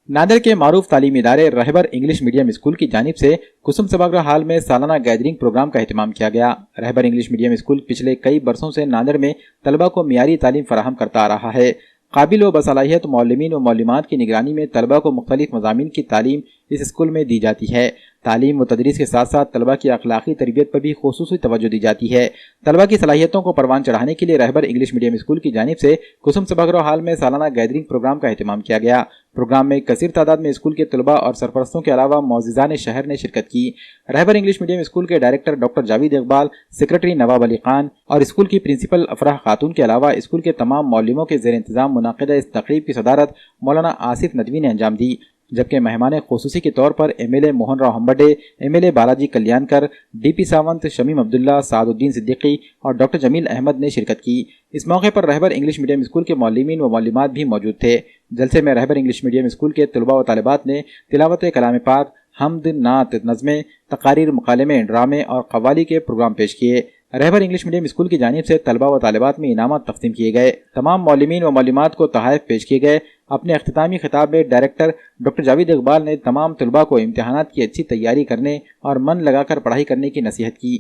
नांदेड़ के मारूफ तालीमी इदारे रहबर इंग्लिश मीडियम स्कूल की जानिब से कुसुम सभागृह हाल में सालाना गैदरिंग प्रोग्राम का एहतमाम किया गया। रहबर इंग्लिश मीडियम स्कूल पिछले कई बरसों से नांदेड़ में तलबा को मियारी तालीम फराहम करता आ रहा है। काबिल व बसलाहियत मौलमीन व मौलिमात की निगरानी में तलबा को मुख्तलिफ मज़ामीन की तालीम इस स्कूल में दी जाती है। तालीम व तदरीस के साथ साथ तलबा की अखलाकी तरबियत पर भी खुसूसी तवज्जो दी जाती है। तलबा की सलाहियतों को परवान चढ़ाने के लिए रहबर इंग्लिश मीडियम स्कूल की जानिब से कुसुम सभागृह हाल में सालाना गैदरिंग प्रोग्राम का एहतमाम किया गया। प्रोग्राम में कसीर तादाद में स्कूल के तलबा और सरपरस्तों के अलावा मौज़िज़ान शहर ने शिरकत की। रहबर इंग्लिश मीडियम स्कूल के director doctor Javed Iqbal, secretary Nawab Ali Khan और स्कूल की प्रिंसिपल अफराह खातून के अलावा स्कूल के तमाम मौलिमों के ज़ेर इंतज़ाम मुनाक़िदा इस तक़रीब की सदारत मौलाना आसिफ नदवी ने अंजाम दी, जबकि मेहमान खुसूसी के तौर पर MLA Mohan Rao हम्बडे, MLA Balaji Kalyankar, DP Sawant, Shamim Abdullah, Saduddin Siddiqui और डॉक्टर जमील अहमद ने शिरकत की। इस मौके पर रहबर इंग्लिश मीडियम स्कूल के मौलिमीन व मौलिमात भी मौजूद थे। जलसे में रहबर इंग्लिश मीडियम स्कूल के तलबा व तालिबात ने तिलावत कलाम पाक, हमद, नात, नज़में, तकारीर, मुकालमे, ड्रामे और कव्वाली के प्रोग्राम पेश किए। रहबर इंग्लिश मीडियम स्कूल की जानिब से तलबा व तालिबात में इनामात तक़सीम किए गए। तमाम मौलिमीन व मौलिमात को तोहफ़े पेश किए गए। अपने अख्तितामी खिताब में डायरेक्टर डॉक्टर जावेद इकबाल ने तमाम तलबा को इम्तिहानात की अच्छी तैयारी करने और मन लगाकर पढ़ाई करने की नसीहत की।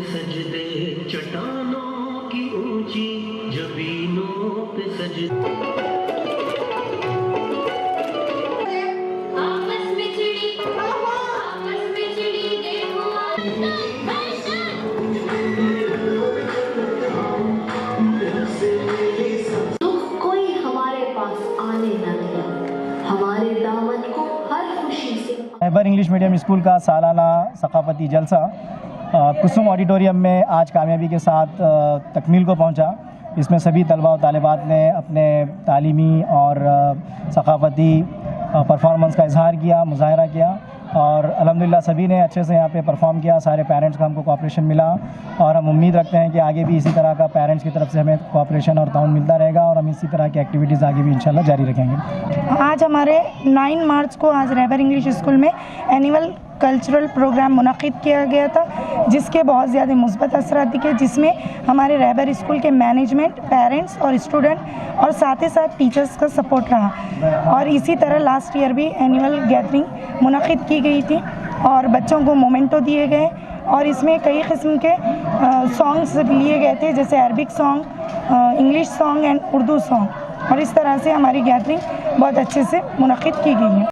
सजदे चट्टानों की ऊंची जबीनों पे सजदे आपस में चिड़ी देखो दुख कोई हमारे पास आने न दिया, हमारे दामन को हर खुशी से। रहबर इंग्लिश मीडियम स्कूल का सालाना सकाफती जलसा कुसुम ऑडिटोरियम में आज कामयाबी के साथ तकमील को पहुंचा। इसमें सभी तलबा और तालिबात ने अपने तालीमी और सकाफती परफॉर्मेंस का इजहार किया, मुजाहरा किया और अल्हम्दुलिल्लाह सभी ने अच्छे से यहाँ पे परफॉर्म किया। सारे पेरेंट्स का हमको कोऑपरेशन मिला और हम उम्मीद रखते हैं कि आगे भी इसी तरह का पेरेंट्स की तरफ से हमें कोऑपरेशन और ताउन मिलता रहेगा और हम इसी तरह की एक्टिविटीज़ आगे भी इंशाल्लाह जारी रखेंगे। आज हमारे 9 मार्च को आज रहबर इंग्लिश स्कूल में एनुअल कल्चरल प्रोग्राम मुनक़िद किया गया था, जिसके बहुत ज़्यादा मुस्बत असरात दिखे, जिसमें हमारे रहबर स्कूल के मैनेजमेंट, पेरेंट्स और स्टूडेंट और साथ ही साथ टीचर्स का सपोर्ट रहा। और इसी तरह लास्ट ईयर भी एनुअल गैदरिंग मुनक़िद की गई थी और बच्चों को मोमेंटो दिए गए और इसमें कई किस्म के सॉन्ग्स लिए गए थे, जैसे Arabic song, English song and Urdu song. और इस तरह से हमारी गैदरिंग बहुत अच्छे से मुनक़िद की गई है।